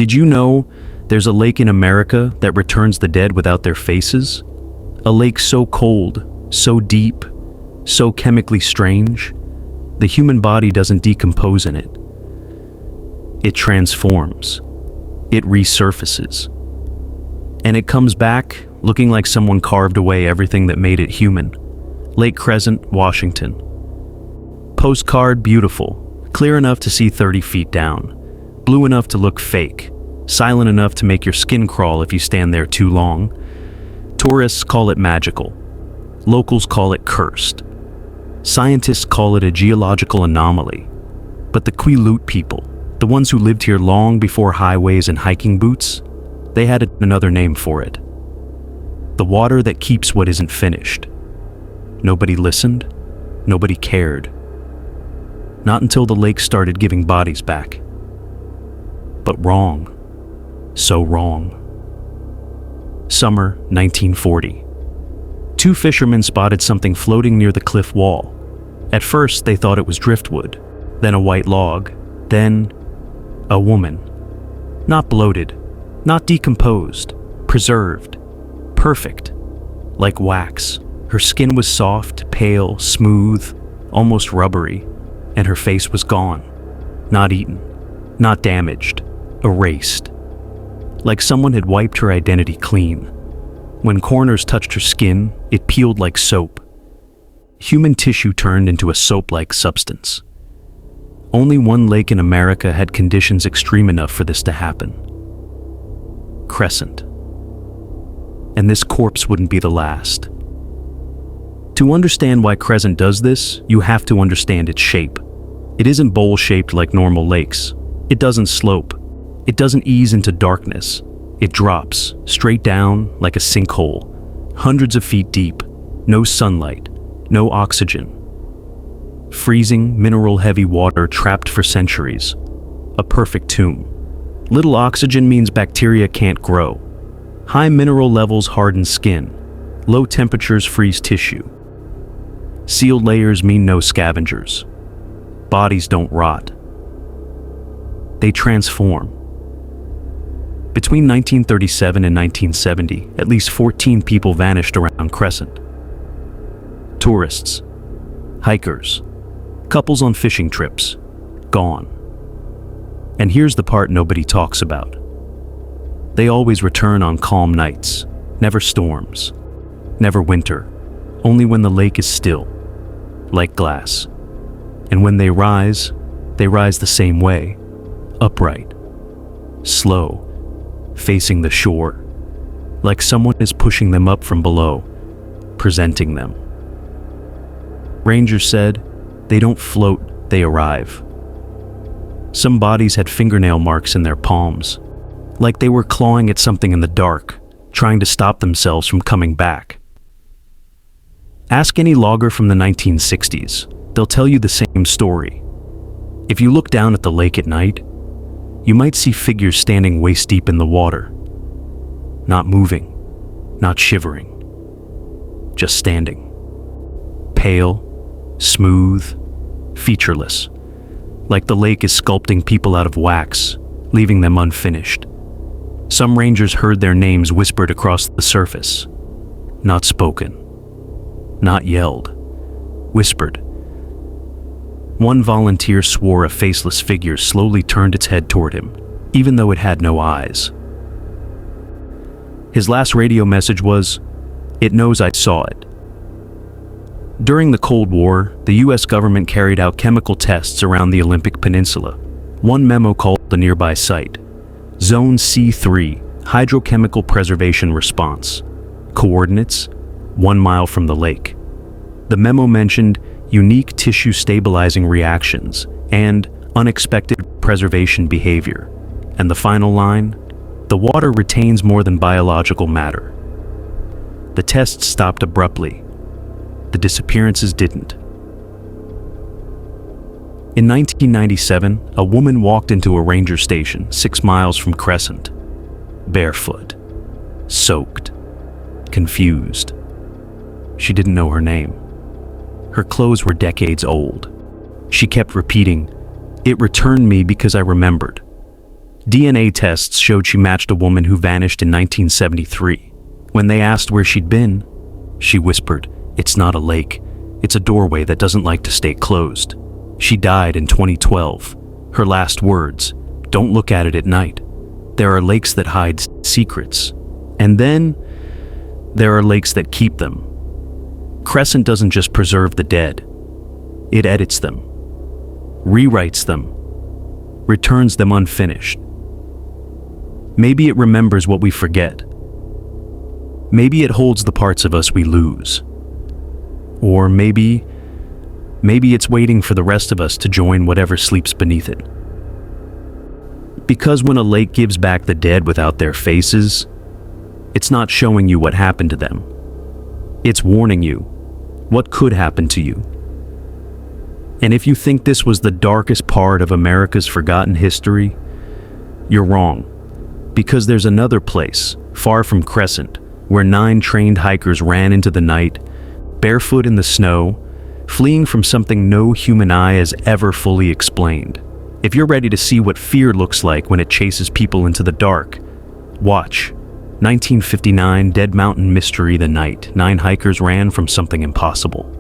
Did you know there's a lake in America that returns the dead without their faces? A lake so cold, so deep, so chemically strange, the human body doesn't decompose in it. It transforms. It resurfaces. And it comes back looking like someone carved away everything that made it human. Lake Crescent, Washington. Postcard beautiful, clear enough to see 30 feet down, blue enough to look fake, silent enough to make your skin crawl if you stand there too long. Tourists call it magical. Locals call it cursed. Scientists call it a geological anomaly. But the Quileute people, the ones who lived here long before highways and hiking boots, they had another name for it. The water that keeps what isn't finished. Nobody listened. Nobody cared. Not until the lake started giving bodies back. But wrong. So wrong. Summer 1940. Two fishermen spotted something floating near the cliff wall. At first, they thought it was driftwood, then a white log, then a woman. Not bloated, not decomposed, preserved, perfect, like wax. Her skin was soft, pale, smooth, almost rubbery, and her face was gone. Not eaten, not damaged, erased. Like someone had wiped her identity clean. When corners touched her skin, it peeled like soap. Human tissue turned into a soap-like substance. Only one lake in America had conditions extreme enough for this to happen. Crescent. And this corpse wouldn't be the last. To understand why Crescent does this, you have to understand its shape. It isn't bowl-shaped like normal lakes. It doesn't slope. It doesn't ease into darkness. It drops, straight down like a sinkhole, hundreds of feet deep, no sunlight, no oxygen. Freezing, mineral-heavy water trapped for centuries. A perfect tomb. Little oxygen means bacteria can't grow. High mineral levels harden skin. Low temperatures freeze tissue. Sealed layers mean no scavengers. Bodies don't rot. They transform. Between 1937 and 1970, at least 14 people vanished around Crescent. Tourists, hikers, couples on fishing trips, gone. And here's the part nobody talks about. They always return on calm nights, never storms, never winter, only when the lake is still, like glass. And when they rise the same way, upright, slow, facing the shore, like someone is pushing them up from below, presenting them. Rangers said, they don't float, they arrive. Some bodies had fingernail marks in their palms, like they were clawing at something in the dark, trying to stop themselves from coming back. Ask any logger from the 1960s, they'll tell you the same story. If you look down at the lake at night, you might see figures standing waist-deep in the water. Not moving, not shivering, just standing. Pale, smooth, featureless, like the lake is sculpting people out of wax, leaving them unfinished. Some rangers heard their names whispered across the surface. Not spoken, not yelled, whispered. One volunteer swore a faceless figure slowly turned its head toward him, even though it had no eyes. His last radio message was, "It knows I saw it." During the Cold War, the US government carried out chemical tests around the Olympic Peninsula. One memo called the nearby site, Zone C3, Hydrochemical Preservation Response. Coordinates, 1 mile from the lake. The memo mentioned unique tissue stabilizing reactions and unexpected preservation behavior. And the final line, the water retains more than biological matter. The tests stopped abruptly. The disappearances didn't. In 1997, a woman walked into a ranger station 6 miles from Crescent, barefoot, soaked, confused. She didn't know her name. Her clothes were decades old. She kept repeating, "It returned me because I remembered." DNA tests showed she matched a woman who vanished in 1973. When they asked where she'd been, she whispered, "It's not a lake. It's a doorway that doesn't like to stay closed." She died in 2012. Her last words, "Don't look at it at night. There are lakes that hide secrets. And then there are lakes that keep them." Crescent doesn't just preserve the dead. It edits them, rewrites them, returns them unfinished. Maybe it remembers what we forget. Maybe it holds the parts of us we lose. Or maybe it's waiting for the rest of us to join whatever sleeps beneath it. Because when a lake gives back the dead without their faces, it's not showing you what happened to them. It's warning you what could happen to you. And if you think this was the darkest part of America's forgotten history, you're wrong. Because there's another place, far from Crescent, where 9 trained hikers ran into the night, barefoot in the snow, fleeing from something no human eye has ever fully explained. If you're ready to see what fear looks like when it chases people into the dark, watch 1959 Dead Mountain Mystery: The Night. 9 hikers ran from something impossible.